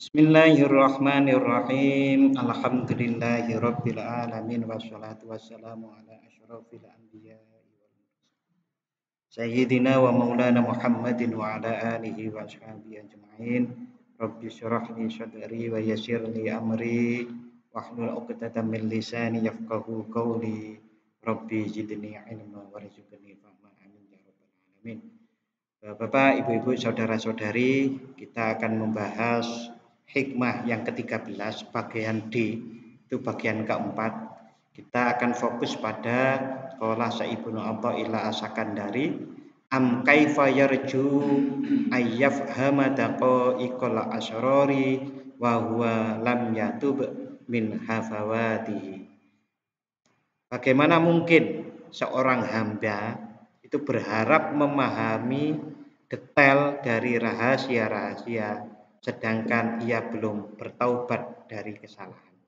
Bismillahirrahmanirrahim. Alhamdulillahirabbil alamin wassalatu wassalamu ala asyrofil anbiya sayyidina wa maulana Muhammadin wa ala alihi wa ashabihi ajma'in. Rabbi syrah li sadri wa yassir li amri wahlul 'uqdatam min lisani yafqahu qawli. Rabbi zidni ilma warzuqni fahma. Amin ya rabbal alamin. Bapak, ibu-ibu, saudara-saudari, kita akan membahas hikmah yang ke-13 bagian D, itu bagian keempat. Kita akan fokus pada qala Ibnu Athaillah As-Sakandari, am kaifa yarju ayyafhama daqaiqal asrari wa huwa lam yatub min hafawatihi. Bagaimana mungkin seorang hamba itu berharap memahami detail dari rahasia-rahasia sedangkan ia belum bertaubat dari kesalahannya.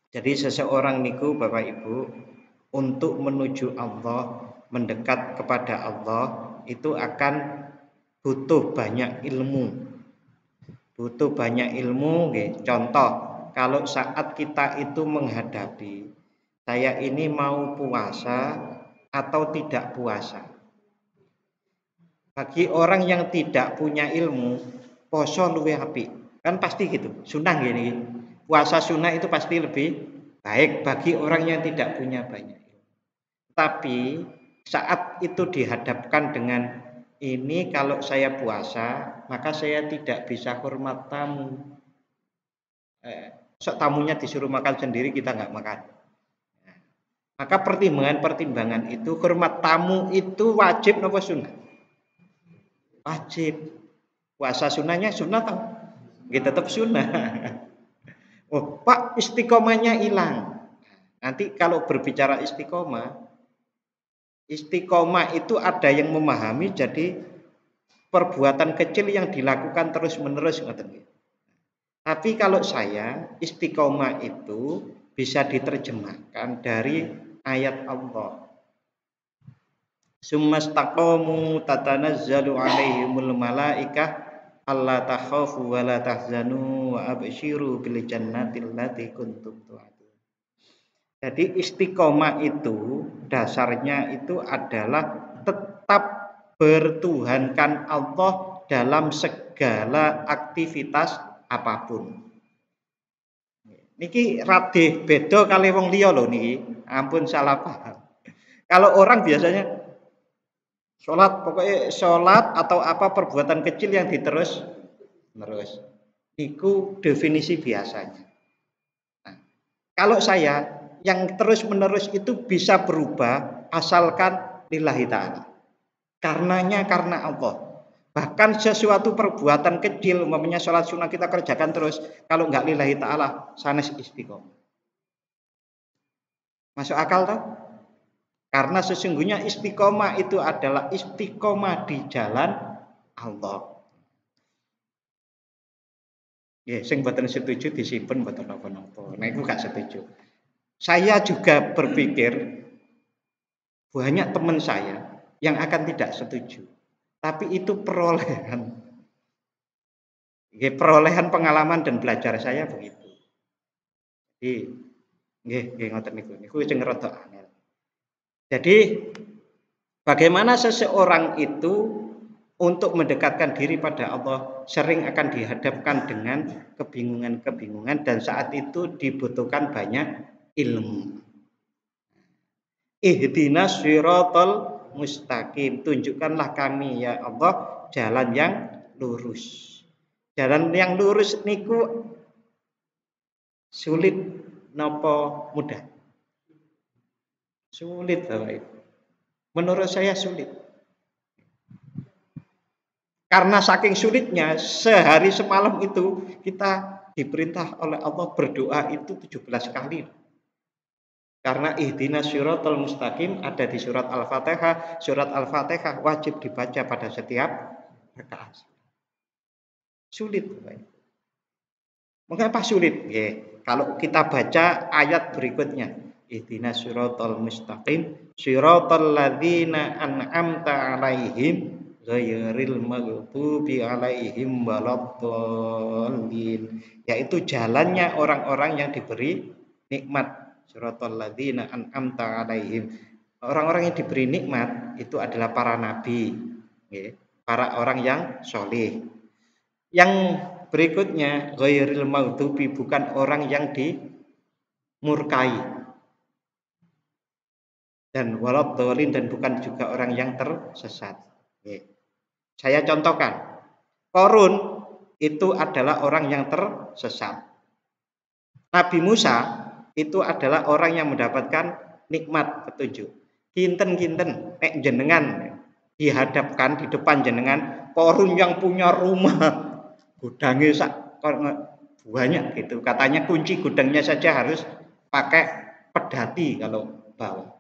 Jadi seseorang niku Bapak Ibu untuk menuju Allah, mendekat kepada Allah itu akan butuh banyak ilmu. Butuh banyak ilmu, contoh kalau saat kita itu menghadapi saya ini mau puasa atau tidak puasa. Bagi orang yang tidak punya ilmu, poso luwih apik. Kan pasti gitu. Sunnah gini. Puasa sunnah itu pasti lebih baik bagi orang yang tidak punya banyak ilmu. Tapi saat itu dihadapkan dengan ini, kalau saya puasa, maka saya tidak bisa hormat tamu. Tamunya disuruh makan sendiri, kita nggak makan. Maka pertimbangan itu, hormat tamu itu wajib napa sunnah? Wajib. Puasa sunnahnya sunnah tau? Gitu, tetap sunnah. Oh, Pak, istiqomahnya hilang. Nanti kalau berbicara istiqomah itu ada yang memahami jadi perbuatan kecil yang dilakukan terus-menerus. Tapi kalau saya, istiqomah itu bisa diterjemahkan dari ayat Allah. Summastaqamu tatanazzalu alaihimul malaikah alla takhafu wa la tahzanu wa absyiru bil jannati allati kuntum tu'adun. Jadi istiqomah itu dasarnya itu adalah tetap bertuhankan Allah dalam segala aktivitas apapun. Niki radih beda kali wong liya lho niki. Ampun salah paham. Kalau orang biasanya sholat atau apa perbuatan kecil yang diterus itu definisi biasanya. Nah, kalau saya yang terus menerus itu bisa berubah asalkan lillahi ta'ala. Karenanya karena Allah. Bahkan sesuatu perbuatan kecil, umpamanya sholat sunnah kita kerjakan terus, kalau nggak lillahi ta'ala, sanes istiqomah. Masuk akal toh? Karena sesungguhnya istiqomah itu adalah istiqomah di jalan Allah. Ya, sing boten setuju disimpen boten napa-napa. Nah, itu gak setuju. Saya juga berpikir banyak teman saya yang akan tidak setuju. Tapi itu perolehan. Ya, perolehan pengalaman dan belajar saya begitu. Jadi, nggih ngoten niku sing rada angel. Jadi bagaimana seseorang itu untuk mendekatkan diri pada Allah sering akan dihadapkan dengan kebingungan-kebingungan dan saat itu dibutuhkan banyak ilmu. Ihdinas shiratal mustaqim, tunjukkanlah kami ya Allah jalan yang lurus. Jalan yang lurus niku sulit napa mudah? Sulit Bapak Ibu. Menurut saya sulit. Karena saking sulitnya, sehari semalam itu kita diperintah oleh Allah berdoa itu 17 kali. Karena ihdinas shiratal mustaqim ada di surat Al-Fatihah. Surat Al-Fatihah wajib dibaca pada setiap rakaat. Sulit Bapak Ibu. Mengapa sulit? Kalau kita baca ayat berikutnya. Ihdinas shiratal mustaqim, shiratal ladzina an'amta 'alaihim ghairil maghdubi alaihim waladdallin, yaitu jalannya orang-orang yang diberi nikmat, siratal ladzina an'amta alaihim. Orang-orang yang diberi nikmat itu adalah para nabi, para orang yang soleh. Yang berikutnya ghairil maghdubi, bukan orang yang dimurkai, dan waladdallin, dan bukan juga orang yang tersesat. Saya contohkan, Qarun itu adalah orang yang tersesat. Nabi Musa itu adalah orang yang mendapatkan nikmat petunjuk. Kinten-kinten nek jenengan dihadapkan di depan jenengan Qarun yang punya rumah gudangnya banyak gitu. Katanya kunci gudangnya saja harus pakai pedati kalau bawa.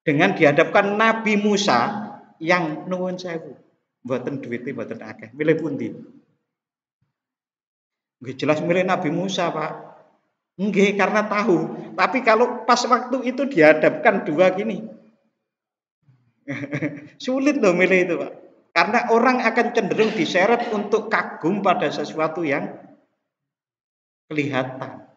Dengan dihadapkan Nabi Musa yang nuwun sewu, mboten duwite mboten akeh, milih pundi? Nggih jelas milih Nabi Musa, Pak. Nggih, karena tahu. Tapi kalau pas waktu itu dihadapkan dua gini, sulit loh milih itu, Pak. Karena orang akan cenderung diseret untuk kagum pada sesuatu yang kelihatan.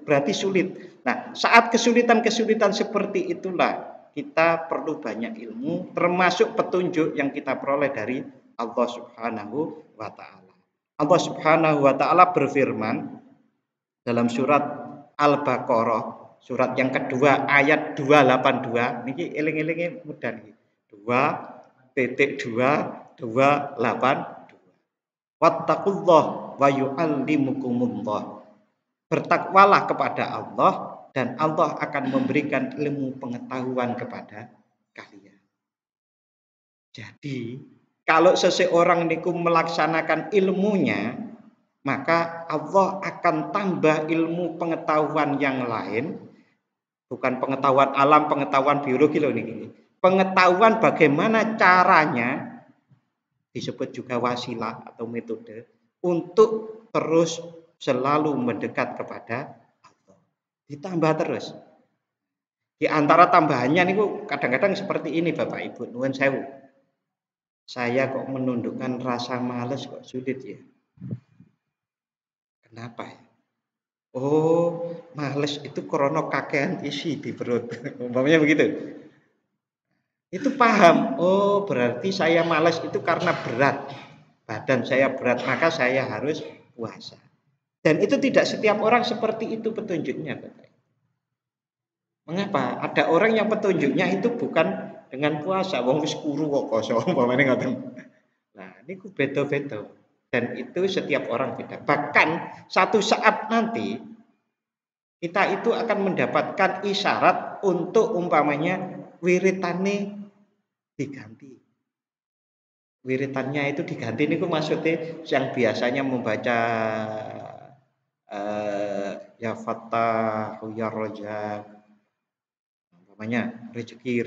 Berarti sulit. Nah, saat kesulitan-kesulitan seperti itulah kita perlu banyak ilmu, termasuk petunjuk yang kita peroleh dari Allah Subhanahu wa Ta'ala. Allah Subhanahu wa Ta'ala berfirman dalam surat Al-Baqarah, surat yang kedua ayat 282. Niki eling-elinge mudah niki. 2.2.282. Wattaqullah wa yu'allimukumullah. Bertakwalah kepada Allah dan Allah akan memberikan ilmu pengetahuan kepada kalian. Jadi, kalau seseorang niku melaksanakan ilmunya, maka Allah akan tambah ilmu pengetahuan yang lain, bukan pengetahuan alam, pengetahuan biologi loh ini. Pengetahuan bagaimana caranya, disebut juga wasilah atau metode, untuk terus selalu mendekat kepada Allah. Ditambah terus. Di antara tambahannya niku kadang-kadang seperti ini Bapak Ibu, nuwun sewu. Saya kok menundukkan rasa males kok sulit ya. Kenapa ya? Oh, males itu krono kakean isi di perut. Umpamanya begitu. Itu paham. Oh, berarti saya males itu karena berat. Badan saya berat, maka saya harus puasa. Dan itu tidak setiap orang seperti itu petunjuknya. Mengapa? Ada orang yang petunjuknya itu bukan dengan puasa. Wong wis kuru kok poso. Umpamanya ngoten. Nah, ini beda-beda. Dan itu setiap orang beda. Bahkan satu saat nanti kita itu akan mendapatkan isyarat untuk umpamanya wiritane diganti. Wiritannya itu diganti. Ini maksudnya yang biasanya membaca ya Fattahu ya Rojak, umpamanya rezeki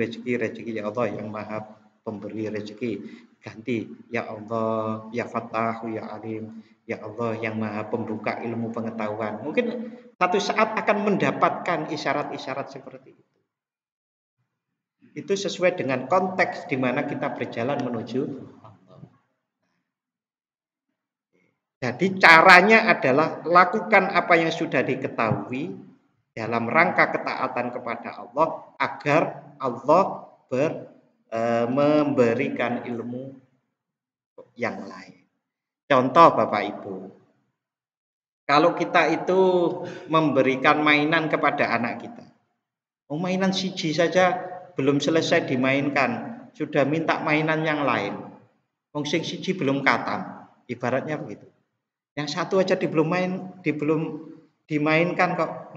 ya Allah yang maha pemberi rezeki, ganti ya Allah ya Fattahu ya Alim, ya Allah yang maha pembuka ilmu pengetahuan. Mungkin satu saat akan mendapatkan isyarat-isyarat seperti itu. Itu sesuai dengan konteks di mana kita berjalan menuju Allah. Jadi caranya adalah lakukan apa yang sudah diketahui dalam rangka ketaatan kepada Allah agar Allah memberikan ilmu yang lain. Contoh Bapak Ibu, kalau kita itu memberikan mainan kepada anak kita, mainan siji saja belum selesai dimainkan, sudah minta mainan yang lain. Wong sing siji belum katam, ibaratnya begitu. Yang satu aja belum dimainkan kok.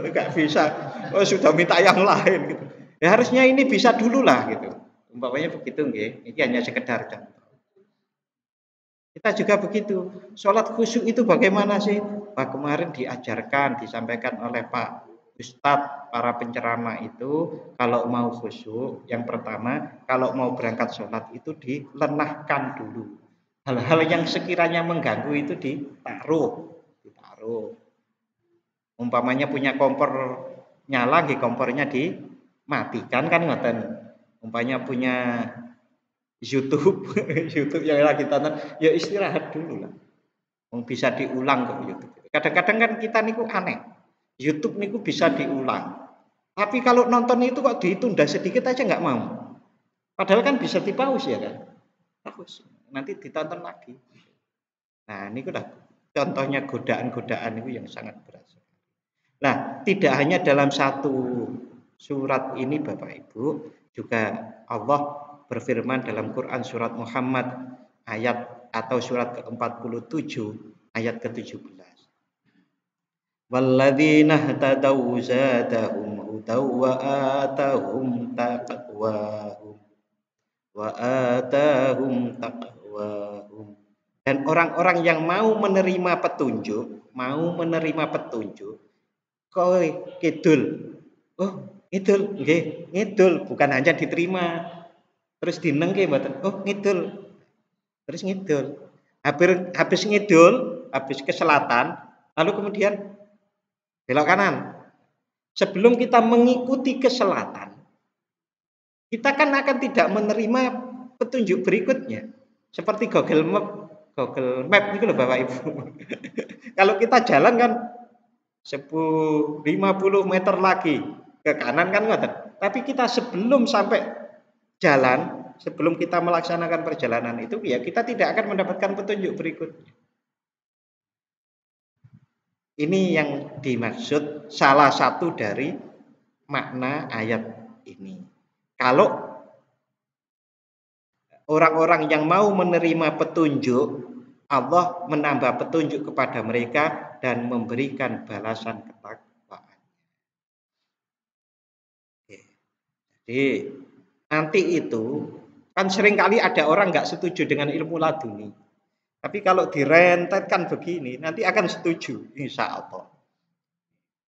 Nggak bisa. Oh sudah minta yang lain gitu. Ya harusnya ini bisa dulu lah gitu. Umpamanya begitu nggih. Ini hanya sekedar contoh. Kita juga begitu. Sholat khusyuk itu bagaimana sih? Pak kemarin diajarkan, disampaikan oleh Pak Ustadz, para penceramah itu kalau mau khusyuk, yang pertama kalau mau berangkat sholat itu dilenahkan dulu. Hal-hal yang sekiranya mengganggu itu ditaruh. Umpamanya punya kompor nyala, kompornya dimatikan kan ngoten. Umpamanya punya YouTube, YouTube yang lagi tonton, ya istirahat dulu lah. Bisa diulang kok YouTube. Kadang-kadang kan kita niku aneh. YouTube niku bisa diulang. Tapi kalau nonton itu kok ditunda sedikit aja nggak mau. Padahal kan bisa dipause ya kan. Bagus. Nanti ditonton lagi. Nah, ini udah contohnya godaan-godaan itu yang sangat berat. Nah, tidak hanya dalam satu surat ini Bapak Ibu, juga Allah berfirman dalam Quran surat Muhammad ayat atau surat ke-47 ayat ke-17. Walladzina ihtadaw zadahum hudaw wa atahum taqwahum wa atahum taqwahum. Dan orang-orang yang mau menerima petunjuk, kowe kidul. Oh, ngidul nggih, ngidul bukan hanya diterima terus dinengke mboten. Oh, ngidul. Terus ngidul. Habis ngidul, habis ke selatan, lalu kemudian belok kanan. Sebelum kita mengikuti ke selatan, kita kan akan tidak menerima petunjuk berikutnya. Seperti Google Map itu loh Bapak Ibu. Kalau kita jalan kan 50 meter lagi ke kanan kan ngoten. Tapi kita sebelum sampai jalan, sebelum kita melaksanakan perjalanan itu ya kita tidak akan mendapatkan petunjuk berikutnya. Ini yang dimaksud salah satu dari makna ayat ini. Kalau orang-orang yang mau menerima petunjuk, Allah menambah petunjuk kepada mereka dan memberikan balasan ketakwaan. Jadi nanti itu kan seringkali ada orang nggak setuju dengan ilmu laduni. Tapi kalau direntetkan begini, nanti akan setuju, insya Allah.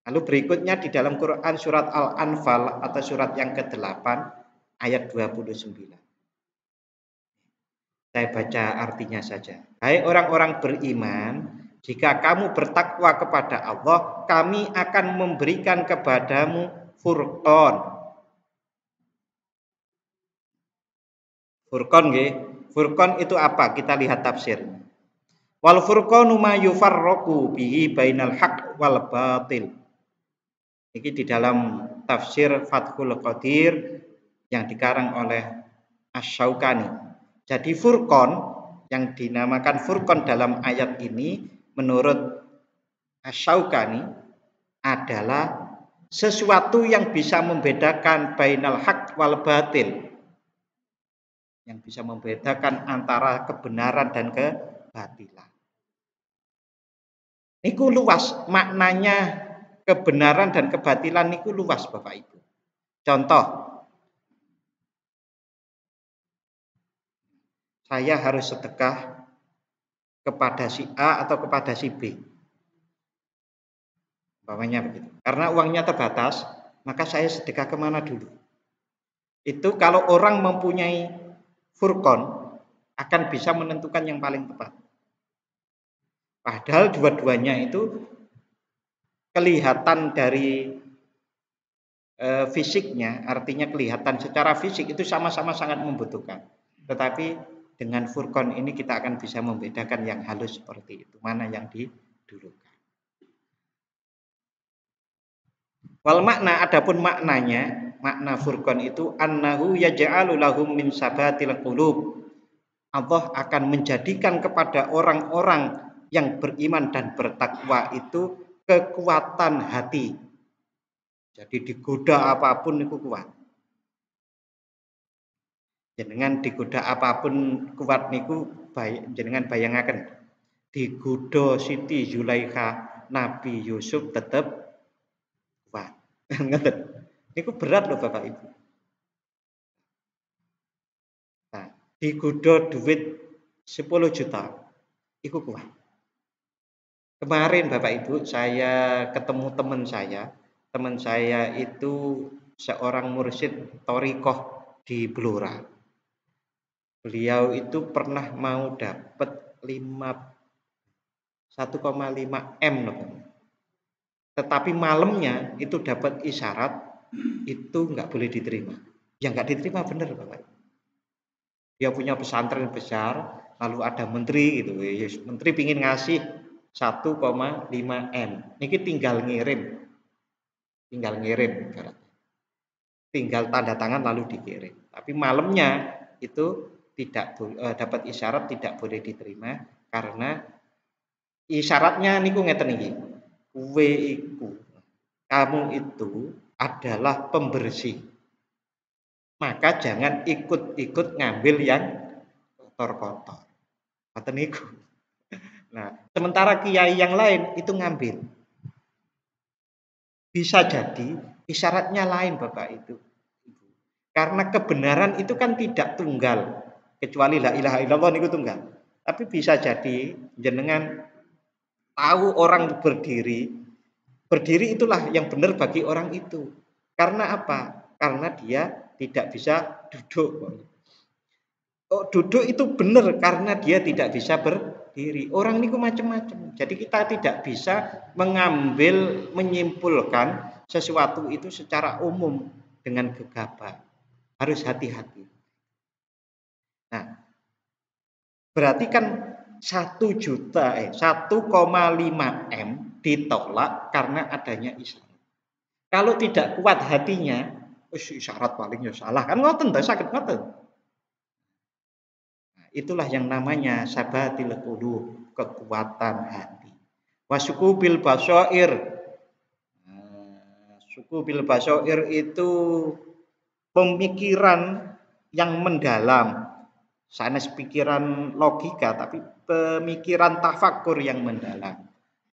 Lalu berikutnya di dalam Quran surat Al-Anfal atau surat yang ke-8 ayat 29. Saya baca artinya saja. Hai orang-orang beriman, jika kamu bertakwa kepada Allah, kami akan memberikan kepadamu Furqan. Furqan nggih. Furqan itu apa? Kita lihat tafsir. Wal furqanu ma yufarraqu bihi bainal haqq wal batil. Ini di dalam tafsir Fathul Qadir yang dikarang oleh Asy-Syaukani. Jadi Furqan yang dinamakan Furqan dalam ayat ini menurut Asy-Syaukani adalah sesuatu yang bisa membedakan bainal haq wal batil. Yang bisa membedakan antara kebenaran dan kebatilan. Niku luas maknanya, kebenaran dan kebatilan niku luas Bapak Ibu. Contoh, saya harus sedekah kepada si A atau kepada si B. Umpamanya begitu. Karena uangnya terbatas, maka saya sedekah kemana dulu? Itu kalau orang mempunyai Furqan akan bisa menentukan yang paling tepat. Padahal dua-duanya itu kelihatan dari fisiknya, artinya kelihatan secara fisik itu sama-sama sangat membutuhkan. Tetapi dengan Furqan ini kita akan bisa membedakan yang halus seperti itu, mana yang didulukan. Wal makna, adapun maknanya, makna Furqan itu annahu yaj'alu lahum min sabatil qulub. Allah akan menjadikan kepada orang-orang yang beriman dan bertakwa itu kekuatan hati. Jadi digoda apapun itu kuat. Jenengan digoda apapun kuat niku jenengan bayangaken. Digoda Siti Zulaikha Nabi Yusuf tetap kuat. Ngoten. Niku berat loh Bapak Ibu. Nah, digoda duit 10 juta iku kuat. Kemarin Bapak Ibu saya ketemu teman saya itu seorang mursyid thariqah di Blora. Beliau itu pernah mau dapat 1,5 M loh. tetapi malamnya itu dapat isyarat, itu nggak boleh diterima. Yang nggak diterima benar Bapak. Dia punya pesantren besar, lalu ada menteri gitu, yes, menteri pingin ngasih 1,5 M. Niki tinggal ngirim, tinggal tanda tangan lalu dikirim. Tapi malamnya itu tidak dapat isyarat tidak boleh diterima karena isyaratnya niku ngeten iki. Kowe iku, kamu itu adalah pembersih. Maka jangan ikut-ikut ngambil yang kotor-kotor. Ngoten niku. Nah, sementara kiai yang lain itu ngambil. Bisa jadi isyaratnya lain Bapak itu. Karena kebenaran itu kan tidak tunggal. Kecuali la ilaha illallah niku tunggal. Tapi bisa jadi jenengan tahu orang berdiri. Berdiri itulah yang benar bagi orang itu. Karena apa? Karena dia tidak bisa duduk. Oh, duduk itu benar karena dia tidak bisa berdiri. Orang niku macam-macam. Jadi kita tidak bisa menyimpulkan sesuatu itu secara umum dengan gegabah. Harus hati-hati. Nah, berarti kan 1,5 M ditolak karena adanya isyarat. Kalau tidak kuat hatinya, isyarat paling ya salah kan ngoten ta saged ngoten. Itulah yang namanya sabatil qulub, kekuatan hati. Wasuku bil basair. Suku bil basair itu pemikiran yang mendalam. Sanes pikiran logika tapi pemikiran tafakur yang mendalam.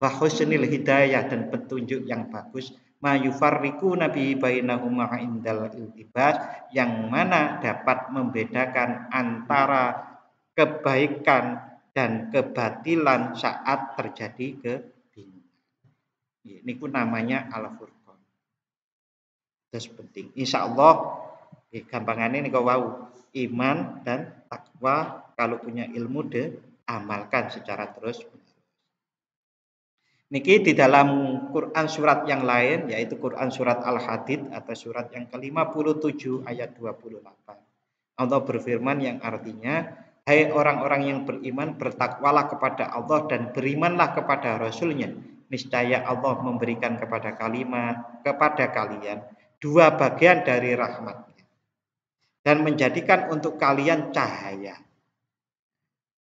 Wa husnil hidayah dan petunjuk yang bagus. Mayufarriku nabi bainahuma indal iltibas yang mana dapat membedakan antara kebaikan dan kebatilan saat terjadi kebingungan. Ini pun namanya al-furqan. Terus penting. Insya Allah, gampangannya ini kau wau iman dan takwa kalau punya ilmu amalkan secara terus. Niki di dalam Quran surat yang lain yaitu Quran surat Al-Hadid atau surat yang ke-57 ayat 28. Allah berfirman yang artinya hai orang-orang yang beriman, bertakwalah kepada Allah dan berimanlah kepada Rasul-Nya. Niscaya Allah memberikan kepada kalian dua bagian dari rahmat-Nya dan menjadikan untuk kalian cahaya.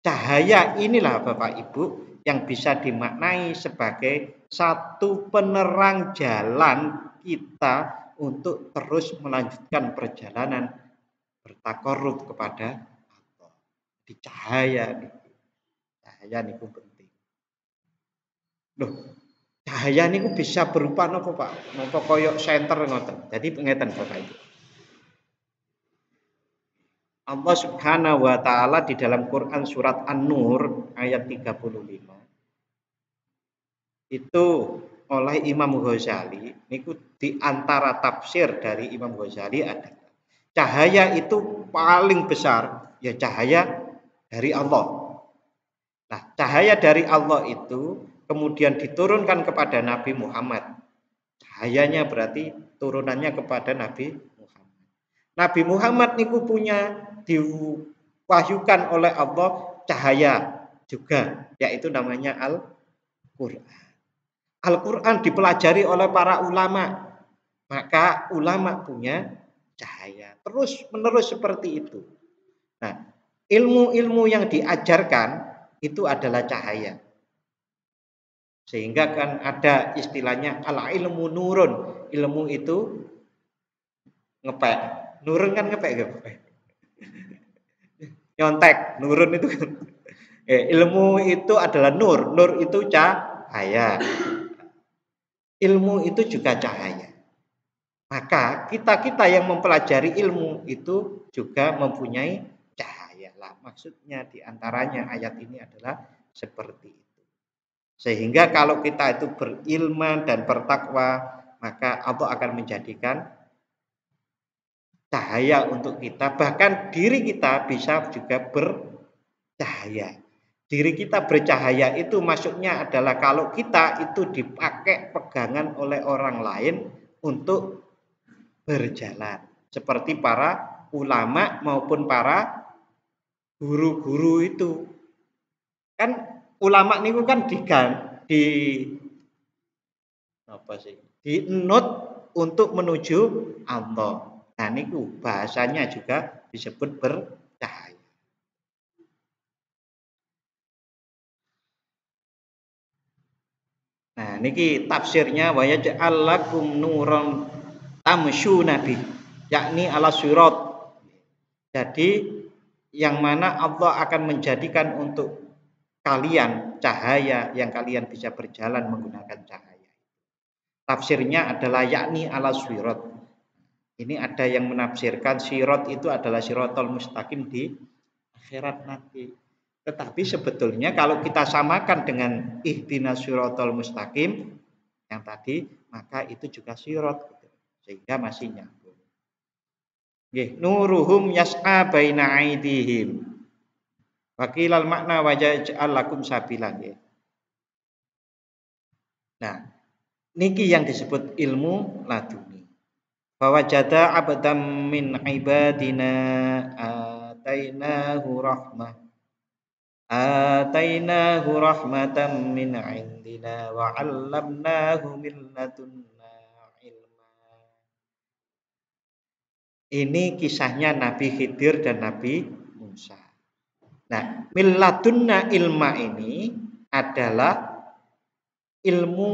Cahaya inilah Bapak Ibu yang bisa dimaknai sebagai satu penerang jalan kita untuk terus melanjutkan perjalanan bertakarrub kepada di cahaya niku penting. Loh, cahaya niku bisa berupa napa Pak? Napa koyok senter ngoten. Jadi ngeten Bapak Ibu. Allah Subhanahu wa taala di dalam Quran surat An-Nur ayat 35 itu oleh Imam Ghazali niku di antara tafsir dari Imam Ghazali ada cahaya itu paling besar ya cahaya dari Allah. Nah, cahaya dari Allah itu kemudian diturunkan kepada Nabi Muhammad. Cahayanya berarti turunannya kepada Nabi Muhammad. Nabi Muhammad niku punya diwahyukan oleh Allah cahaya juga, yaitu namanya Al-Qur'an. Al-Qur'an dipelajari oleh para ulama. Maka ulama punya cahaya. Terus menerus seperti itu. Nah, ilmu-ilmu yang diajarkan itu adalah cahaya. Sehingga kan ada istilahnya al-ilmu nurun. Ilmu itu ngepek. Nurun kan ngepek gitu. Nyontek, nurun itu kan. Ilmu itu adalah nur. Nur itu cahaya. Ilmu itu juga cahaya. Maka kita-kita yang mempelajari ilmu itu juga mempunyai maksudnya diantaranya ayat ini adalah seperti itu. Sehingga kalau kita itu berilmu dan bertakwa, maka Allah akan menjadikan cahaya untuk kita. Bahkan diri kita bisa juga bercahaya. Diri kita bercahaya itu maksudnya adalah kalau kita itu dipakai pegangan oleh orang lain untuk berjalan. Seperti para ulama maupun para guru-guru itu. Kan ulama niku kan di apa sih? Dienut untuk menuju Allah. Nah niku bahasanya juga disebut bercahaya. Nah, niki tafsirnya wa yaj'al lakum nuran tamsyuna bih, yakni ala sirat. Jadi yang mana Allah akan menjadikan untuk kalian cahaya yang kalian bisa berjalan menggunakan cahaya. Tafsirnya adalah yakni ala sirat. Ini ada yang menafsirkan sirat itu adalah siratal mustaqim di akhirat nanti. Tetapi sebetulnya kalau kita samakan dengan ihdinas siratal mustaqim yang tadi, maka itu juga sirat gitu. Sehingga masih nyambung. Nggih, nuruhum yas'a baina aidihim. Wakilal makna waja'al lakum sabila nggih. Nah, niki yang disebut ilmu laduni. Fawajada abdam min ibadina atainahu rahmatan min indina wa 'allamnahu min ladunna ilma. Ini kisahnya Nabi Khidir dan Nabi Musa. Nah, min ladunna ilma ini adalah ilmu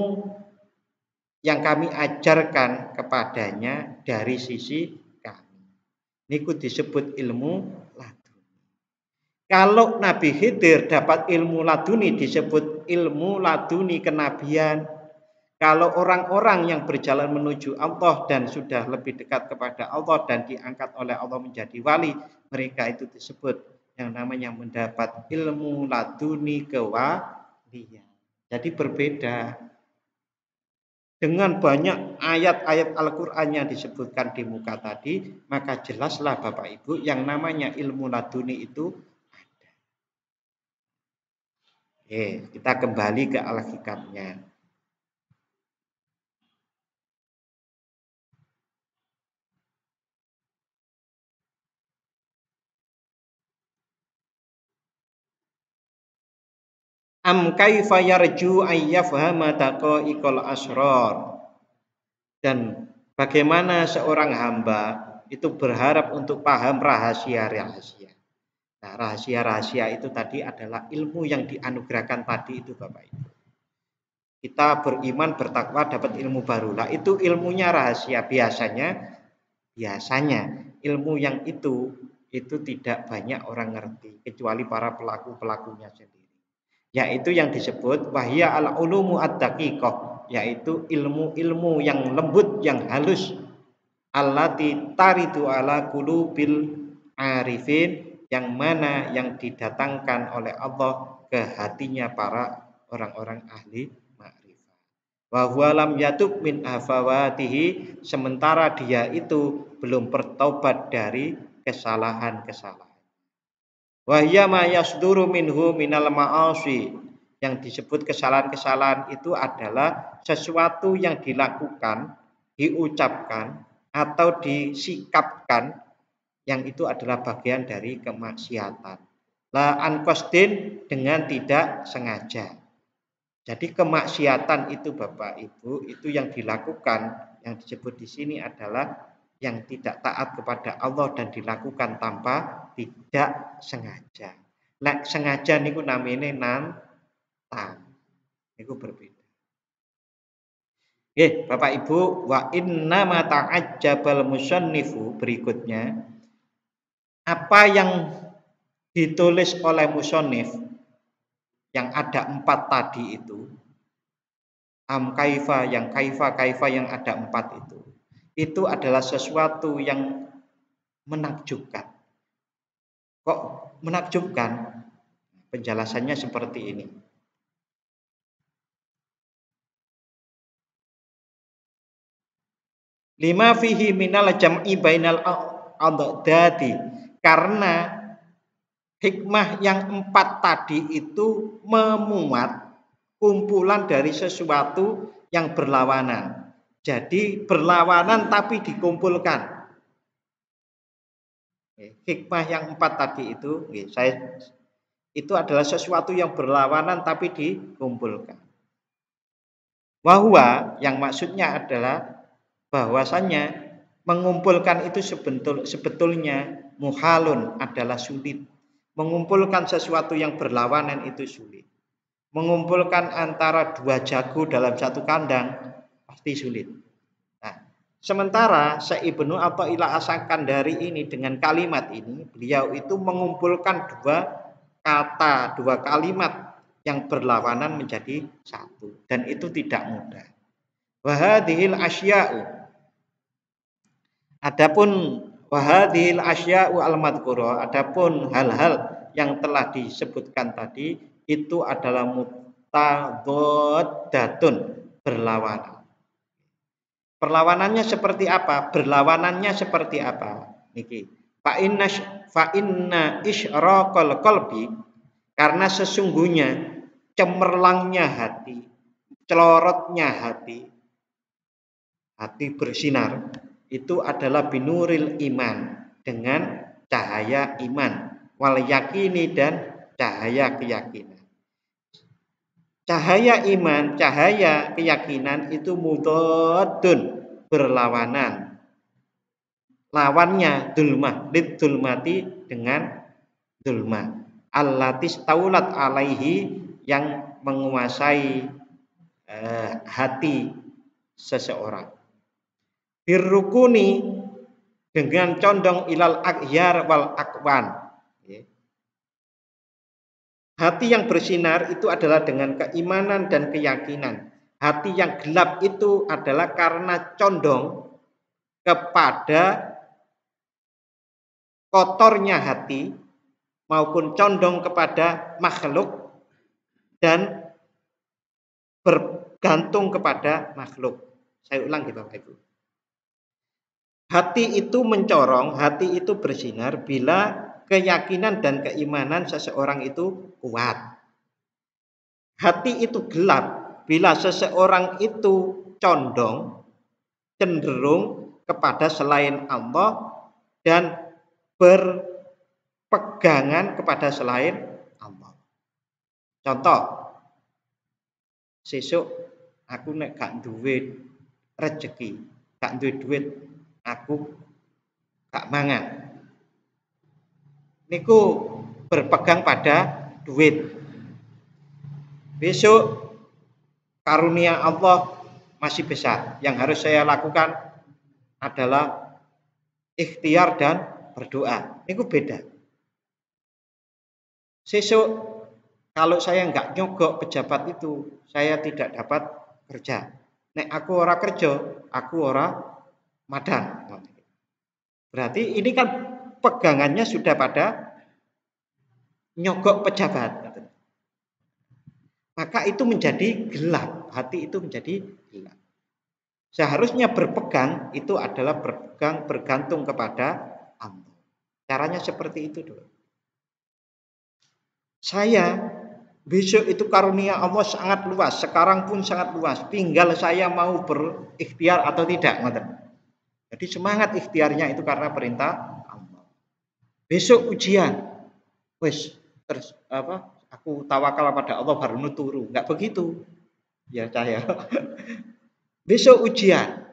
yang kami ajarkan kepadanya dari sisi kami. Niku disebut ilmu laduni. Kalau Nabi Khidir dapat ilmu laduni disebut ilmu laduni kenabian. Kalau orang-orang yang berjalan menuju Allah dan sudah lebih dekat kepada Allah dan diangkat oleh Allah menjadi wali, mereka itu disebut yang namanya mendapat ilmu laduni kewalian. Jadi berbeda. Dengan banyak ayat-ayat Al-Quran yang disebutkan di muka tadi, maka jelaslah Bapak Ibu yang namanya ilmu laduni itu ada. Kita kembali ke Al-Hikamnya. Am kaifa yarju ayyafhama taqaiqal asrar. Dan bagaimana seorang hamba itu berharap untuk paham rahasia-rahasia. Nah, rahasia-rahasia itu tadi adalah ilmu yang dianugerahkan tadi itu Bapak Ibu. Kita beriman, bertakwa, dapat ilmu baru. Nah, itu ilmunya rahasia. Biasanya ilmu yang itu tidak banyak orang ngerti kecuali para pelaku-pelakunya sendiri. Yaitu yang disebut wahya al-ulumu ad-daqiqah, yaitu ilmu-ilmu yang lembut, yang halus, allati taridu ala qulubil arifin, yang mana yang didatangkan oleh Allah ke hatinya para orang-orang ahli ma'rifat. Wa huwa lam yatub min afawatihi, sementara dia itu belum bertobat dari kesalahan-kesalahan. Wahya ma yasduru minhu minal ma'asi, yang disebut kesalahan-kesalahan itu adalah sesuatu yang dilakukan, diucapkan atau disikapkan yang itu adalah bagian dari kemaksiatan. La an qasdin, dengan tidak sengaja. Jadi kemaksiatan itu Bapak Ibu itu yang dilakukan, yang disebut di sini adalah yang tidak taat kepada Allah dan dilakukan tanpa tidak sengaja. Nek sengaja niku namine nantang. Niku berbeda. Bapak Ibu, wa inna ma ta'ajjabal musannifu, berikutnya apa yang ditulis oleh musannif yang ada 4 tadi itu, am kaifa, yang kaifa yang ada 4 itu adalah sesuatu yang menakjubkan. Kok menakjubkan? Penjelasannya seperti ini. Lima fihi minal jam'i bainal adadati, karena hikmah yang 4 tadi itu memuat kumpulan dari sesuatu yang berlawanan. Jadi berlawanan tapi dikumpulkan. Hikmah yang 4 tadi itu, itu adalah sesuatu yang berlawanan tapi dikumpulkan. Wahwa yang maksudnya adalah bahwasannya mengumpulkan itu sebetulnya muhalun adalah sulit. Mengumpulkan sesuatu yang berlawanan itu sulit. Mengumpulkan antara 2 jago dalam satu kandang pasti sulit. Nah, sementara Syekh Ibnu Athaillah As-Sakandari ini dengan kalimat ini, beliau itu mengumpulkan 2 kata, 2 kalimat yang berlawanan menjadi satu, dan itu tidak mudah. Wahadhil asya'u, adapun wahadhil asya'u al-madhkurah, adapun hal-hal yang telah disebutkan tadi itu adalah mutadaddatun, berlawanan. Perlawanannya seperti apa? Berlawanannya seperti apa? Niki. Fa inna isyraqal qalbi, karena sesungguhnya cemerlangnya hati, celorotnya hati bersinar itu adalah binuril iman, dengan cahaya iman, wal yakini, dan cahaya keyakinan. Cahaya iman, cahaya keyakinan itu mudadun, berlawanan. Lawannya dulmah, lidulmati, dengan dulmah. Allatis taulat alaihi, yang menguasai hati seseorang. Birrukuni, dengan condong ilal akhyar wal akwan. Hati yang bersinar itu adalah dengan keimanan dan keyakinan. Hati yang gelap itu adalah karena condong kepada kotornya hati maupun condong kepada makhluk dan bergantung kepada makhluk. Saya ulang gitu Bapak Ibu. Hati itu mencorong, hati itu bersinar bila keyakinan dan keimanan seseorang itu kuat. Hati itu gelap bila seseorang itu condong, cenderung kepada selain Allah dan berpegangan kepada selain Allah. Contoh, sesuk aku nek gak duwe rezeki, gak duwe duit, aku gak mangan. Niku berpegang pada duit. Besok karunia Allah masih besar. Yang harus saya lakukan adalah ikhtiar dan berdoa. Niku beda. Sesuk kalau saya nggak nyogok pejabat itu, saya tidak dapat kerja. Nek aku ora kerja, aku ora madang. Berarti ini kan pegangannya sudah pada nyogok pejabat. Maka itu menjadi gelap, hati itu menjadi gelap. Seharusnya berpegang itu adalah bergantung kepada Allah. Caranya seperti itu dulu. Saya besok itu karunia Allah sangat luas, sekarang pun sangat luas. Tinggal saya mau berikhtiar atau tidak, Jadi semangat ikhtiarnya itu karena perintah Allah. Besok ujian, aku tawakal pada Allah baru nuturu. Enggak begitu. Ya saya. Besok ujian.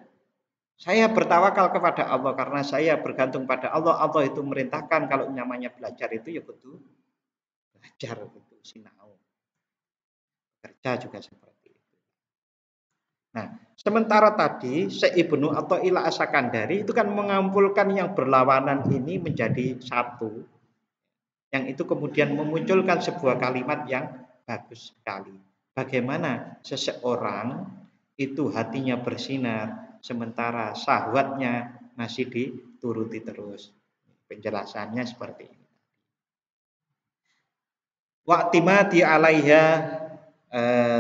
Saya bertawakal kepada Allah karena saya bergantung pada Allah. Allah itu merintahkan kalau namanya belajar itu ya betul. Belajar itu sinau. Kerja juga seperti itu. Nah, sementara tadi Syekh Ibnu Athaillah As-Sakandari itu kan mengumpulkan yang berlawanan ini menjadi satu. Yang itu kemudian memunculkan sebuah kalimat yang bagus sekali. Bagaimana seseorang itu hatinya bersinar sementara syahwatnya masih dituruti terus. Penjelasannya seperti ini. Wa'timadi alaiha,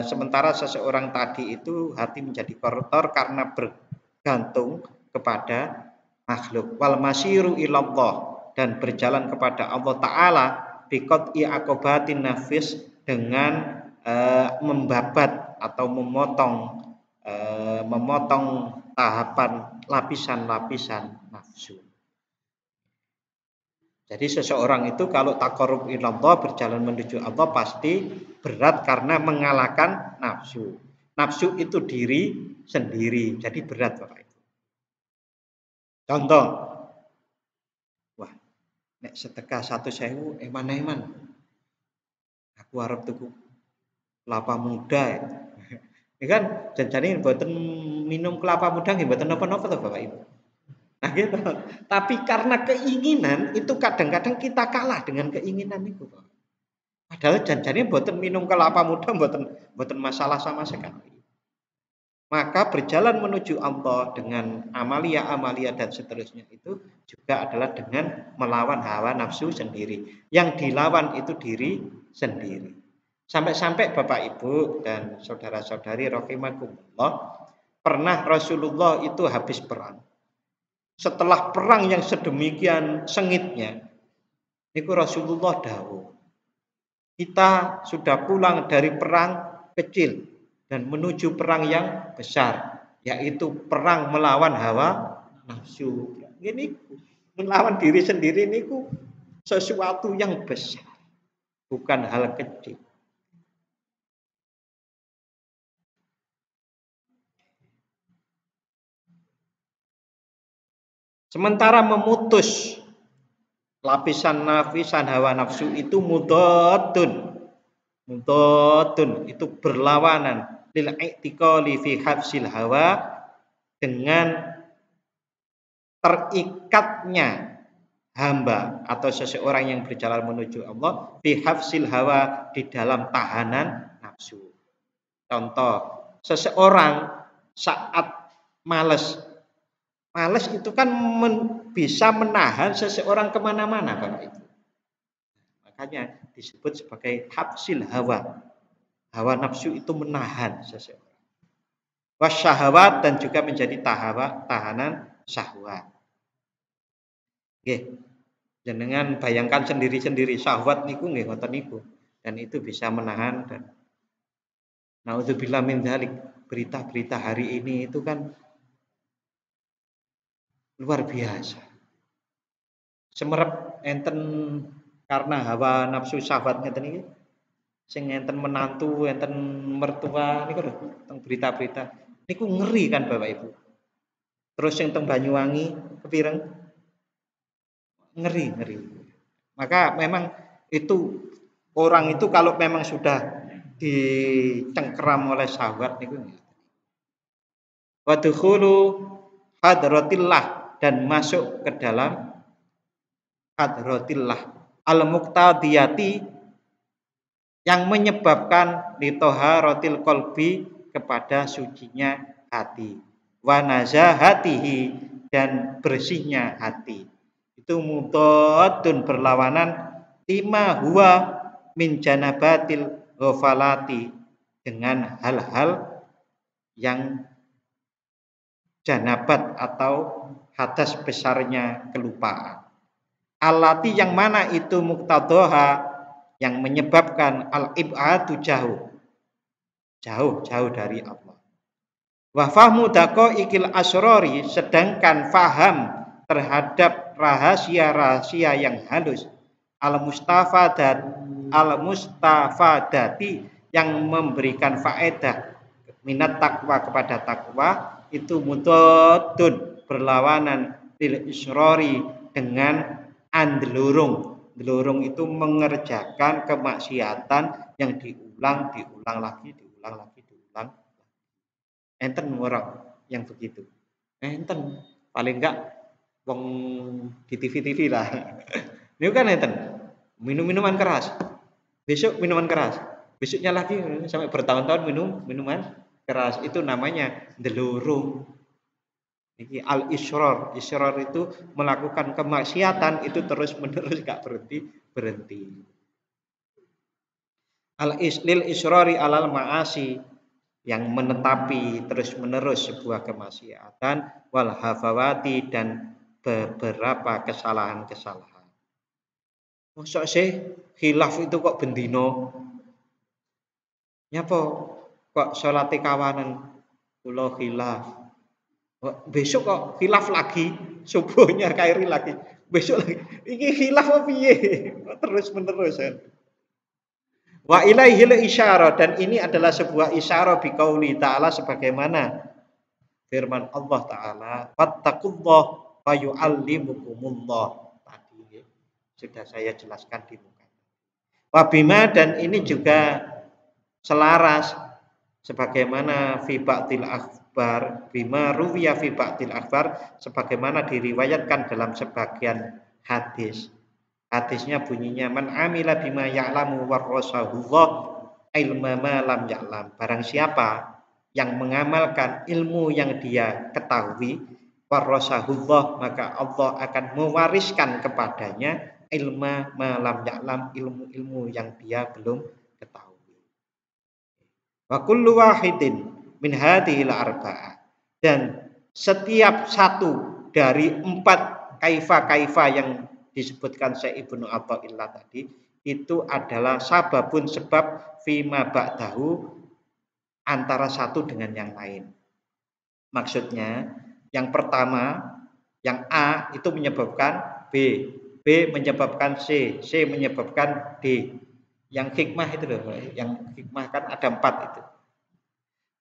sementara seseorang tadi itu hati menjadi kotor karena bergantung kepada makhluk. Wal masyiru ilallah, dan berjalan kepada Allah Ta'ala biqat'i aqobatin nafis, dengan membabat atau memotong tahapan lapisan-lapisan nafsu. Jadi seseorang itu kalau taqarrub ilallah, berjalan menuju Allah, pasti berat karena mengalahkan nafsu. Nafsu itu diri sendiri, jadi berat Bapak Ibu. Contoh, wah, nek sedekah 1.000 eman-eman. Aku harap tuku kelapa muda. Ya kan janjane mboten minum kelapa muda nggih mboten napa-napa to Bapak Ibu. Nah gitu. Tapi karena keinginan itu kadang-kadang kita kalah dengan keinginan itu. Padahal janjane mboten minum kelapa muda mboten masalah sama sekali. Maka berjalan menuju Allah dengan amalia-amalia dan seterusnya itu juga adalah dengan melawan hawa nafsu sendiri. Yang dilawan itu diri sendiri. Sampai-sampai Bapak Ibu dan saudara-saudari rahimakumullah, pernah Rasulullah itu habis perang. Setelah perang yang sedemikian sengitnya, niku Rasulullah dawuh, kita sudah pulang dari perang kecil dan menuju perang yang besar, yaitu perang melawan hawa nafsu. Ini melawan diri sendiri niku sesuatu yang besar, bukan hal kecil. Sementara memutus lapisan-lapisan hawa nafsu itu mudadun itu berlawanan lil i'tiqali fi hafsil hawa, dengan terikatnya hamba atau seseorang yang berjalan menuju Allah fi hafsil hawa, di dalam tahanan nafsu. Contoh, seseorang saat males itu kan bisa menahan seseorang kemana-mana Bapak Ibu. Makanya disebut sebagai hafsil hawa. Hawa nafsu itu menahan seseorang. Wasyahawat, dan juga menjadi tahanan syahwat. Nggih. Jenengan bayangkan sendiri-sendiri syahwat niku nggih ngoten niku, dan itu bisa menahan. Dan naudzubillah min dzalik, berita-berita hari ini itu kan luar biasa. Semerep enten karena hawa nafsu syahwat ngeten iki. Sing enten menantu, enten mertua niku lho teng berita-berita. Niku ngeri kan Bapak Ibu. Terus yang teng Banyuwangi kepireng ngeri. Maka memang itu orang itu kalau memang sudah dicengkeram oleh syahwat niku. Wa dukhulu hadratillah, dan masuk ke dalam hadratillah al-muqtadiyati, yang menyebabkan litoharatil qalbi, kepada sucinya hati, wa nazahatihi, dan bersihnya hati. Itu mudadun, berlawanan lima huwa min janabatil ghafalati, dengan hal-hal yang janabat atau hadas besarnya kelupaan. Allati, yang mana itu muqtadaha, yang menyebabkan al-ib'adu, jauh dari Allah. Wa fahmu daqaiqil asrori, sedangkan faham terhadap rahasia-rahasia yang halus, al-mustafadati, yang memberikan faedah minat takwa, kepada takwa, itu mudadun, berlawanan lil isrori, dengan andelurung. Delurung itu mengerjakan kemaksiatan yang diulang lagi. Enten orang yang begitu. Enten, paling enggak wong di TV lah. Ini kan enten, minuman keras. Besok minuman keras. Besoknya lagi sampai bertahun-tahun minuman keras. Itu namanya delurung. Ini al-israr. Israr itu melakukan kemaksiatan itu terus-menerus, gak berhenti. Al-islil israri alal ma'asi, yang menetapi terus-menerus sebuah kemaksiatan, wal hafawati, dan beberapa kesalahan-kesalahan. Mosok sih khilaf itu kok bendino. Nyapa kok salate kawanan kula khilaf. Besok kok khilaf lagi, subuhnya kairi lagi. Besok lagi. Iki khilaf apa piye? Terus menerus kan. Wa ilaihil isyarah, dan ini adalah sebuah isyarah biqauli ta'ala sebagaimana firman Allah taala, fattaqullah wa yu'allimukumullah. Tadi sudah saya jelaskan di muka. Wabima, dan ini juga selaras sebagaimana fi ba'dil akhbar, bima ruwiya fi ba'dil akhbar, sebagaimana diriwayatkan dalam sebagian hadis. Hadisnya bunyinya, man amila bima ya'lamu warrasahullah ilma ma lam ya'lam. Barang siapa yang mengamalkan ilmu yang dia ketahui, warrasahullah, maka Allah akan mewariskan kepadanya ilma ma lam ya'lam, ilmu-ilmu yang dia belum ketahui. Wa kullu wahidin min hadhil arba'ah, dan setiap satu dari 4 kaifa yang disebutkan Syekh Ibnu Athaillah tadi itu adalah sababun, sebab fima ba'dahu, antara satu dengan yang lain. Maksudnya yang pertama, yang A itu menyebabkan B, B menyebabkan C, C menyebabkan D. Yang hikmah itu loh, yang hikmah kan ada 4 itu.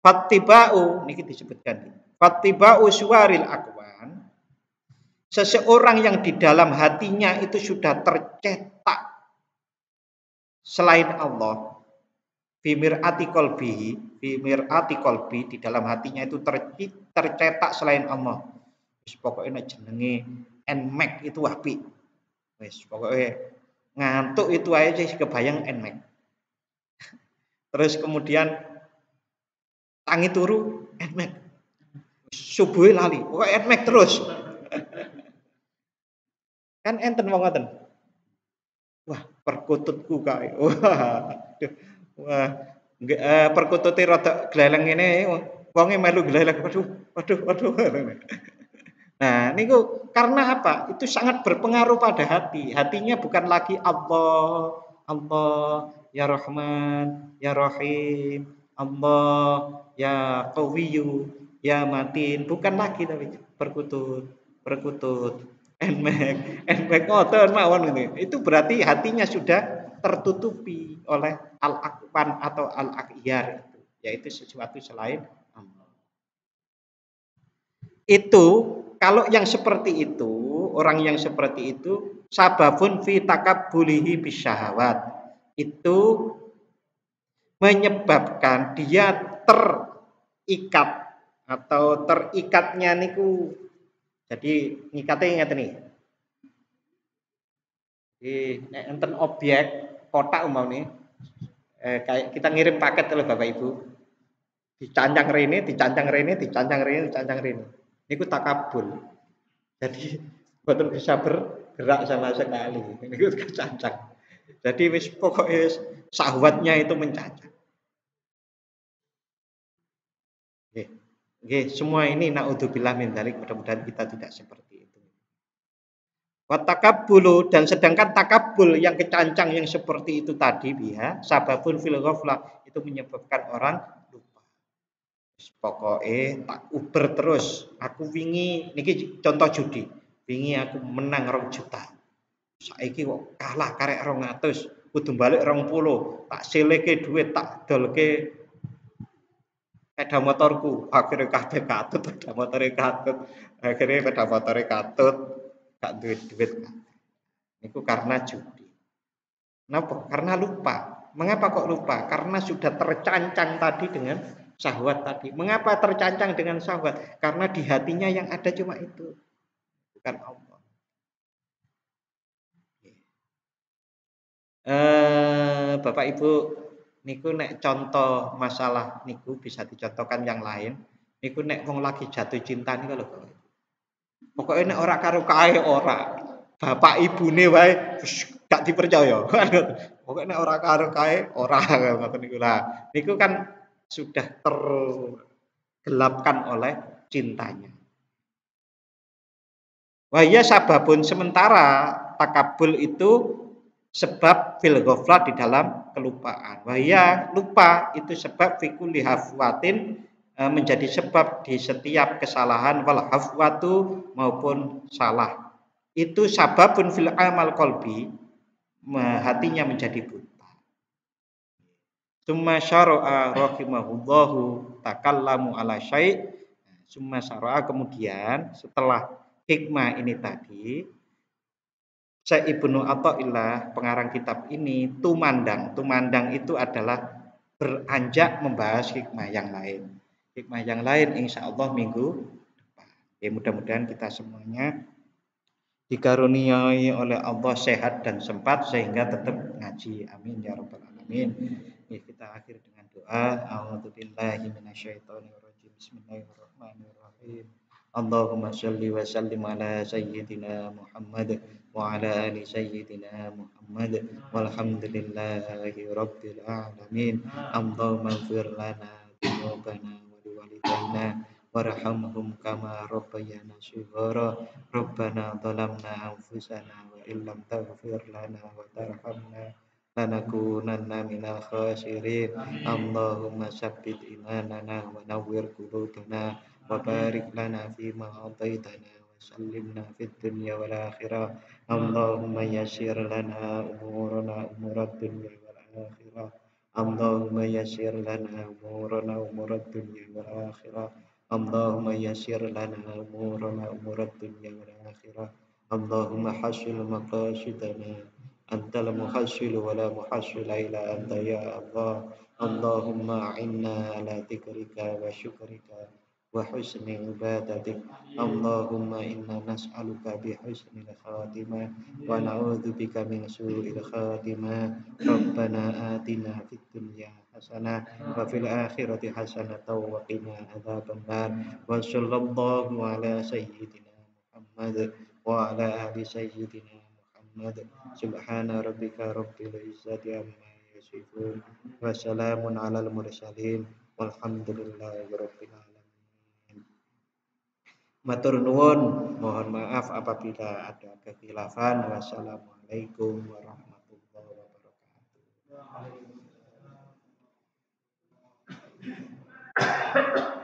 Fattiba'u, ini disebutkan. Fattiba'u suwaril aqwan, seseorang yang di dalam hatinya itu sudah tercetak selain Allah, Fimir ati kolbi, di dalam hatinya itu tercetak selain Allah. Wis pokoknya jenenge nmax itu apik. Wis pokoknya ngantuk itu aja sih kebayang nmax. Terus kemudian tangi turu nmax. Subuh lali, pokoknya nmax terus. Kan enten wong ngoten. Wah, perkututku kae. Wah, perkutute rada gleleng ngene, wonge melu gleleng. Waduh. Nah, niku karena apa? Itu sangat berpengaruh pada hati. Hatinya bukan lagi Allah, Allah, ya Rahman, ya Rahim, Allah, ya Qawiyyu, ya Matin. Bukan lagi tapi perkutut. Nmek ngoten mawon ngene. Itu berarti hatinya sudah tertutupi oleh al-aqwan atau al-aqyar, yaitu sesuatu selain Allah. Itu kalau yang seperti itu, orang yang seperti itu sababun fi takabbulihi bisyahawat. Itu menyebabkan dia terikat atau terikatnya niku. Jadi ngikatnya ingat nih. Di enten objek kotak umpamane kayak kita ngirim paket oleh Bapak Ibu. Dicancang rene. Niku takabul. Jadi betul bisa bergerak sama sekali. Niku kecancang. Jadi wis pokoknya syahwatnya itu mencancang. Oke, semua ini naudzubillah min dzalik, mudah-mudahan kita tidak seperti itu. Wa takabbulu, dan sedangkan takabul yang kecancang yang seperti itu tadi biha sababun fil ghaflah, itu menyebabkan orang lupa. Pokoknya tak uber terus. Aku wingi niki contoh judi. Wingi aku menang 2 juta. Saiki kok kalah karek 200, kudu balik 20. Tak seleke duit, tak dolke sepeda motorku, akhirnya kabeh katut, sepeda motornya katut, akhirnya sepeda motornya katut, gak duit. Itu karena judi. Kenapa? Karena lupa. Mengapa kok lupa? Karena sudah tercancang tadi dengan syahwat tadi. Mengapa tercancang dengan syahwat? Karena di hatinya yang ada cuma itu, bukan Allah. Bapak Ibu, niku nek contoh masalah niku bisa dicontohkan yang lain. Niku nek wong lagi jatuh cinta niku lho. Pokoknya nek ora karo kae ora. Bapak ibune wae gak dipercaya. Pokoknya nek ora karo kae ora ngoten niku lah. Niku kan sudah tergelapkan oleh cintanya. Wah ya sababun, sementara takabul itu sebab fil ghaflah di dalam kelupaan. Wahya lupa itu sebab fikuli hafwatin menjadi sebab di setiap kesalahan wal hafwatu maupun salah. Itu sababun fil amal qalbi, hatinya menjadi buta. Summa syara'a rahimahullahu takallamu ala syai'. Summa syara'a kemudian setelah hikmah ini tadi Syekh Ibnu Athaillah pengarang kitab ini tumandang. Tumandang itu adalah beranjak membahas hikmah yang lain. Hikmah yang lain insya Allah minggu depan. Ya, mudah-mudahan kita semuanya dikaruniai oleh Allah sehat dan sempat sehingga tetap ngaji. Amin ya rabbal alamin. Ya, kita akhir dengan doa. A'udzubillahi minasyaitonirrajim. Bismillahirrahmanirrahim. Allahumma shalli wa sallim ala sayyidina Muhammad wa ala ali sayyidina Muhammad walhamdulillahi rabbil alamin. Allahumma ighfir lana dzunubana wa liwalidayna warhamhum kama rabbayana shighara. Rabbana zalamna anfusana wa illam taghfir lana wa tarhamna lanakunanna minal khasirin. Allahumma sabbit imanana wa nawwir qulubana wa barik lana fima ataitana wa sallimna fid dunya wal akhirah. Allahumma yassir lana umurana umurad dunya wal akhirah. Allahumma yassir lana umurad dunya wal akhirah. Allahumma yassir lana umurana umurad dunya wal akhirah. Allahumma hasil maqasidana antal muhassil wa la muhassila ila anta ya Allah. Allahumma a'inna ala dzikrika wa syukrika wa husni ibadatik. Allahumma inna nas'aluka bi husnil khatimah wa na'udzubika min su'il khatimah. Rabbana atina fid dunya hasanah wa fil akhirati hasanah wa qina adzabannar. Wa sallallahu ala sayyidina Muhammad wa ala ali sayyidina Muhammad. Subhana rabbika rabbil izzati amma yasifun wa salamun alal mursalin walhamdulillahi rabbil alamin. Matur nuwun, mohon maaf apabila ada kekhilafan. Wassalamualaikum warahmatullahi wabarakatuh.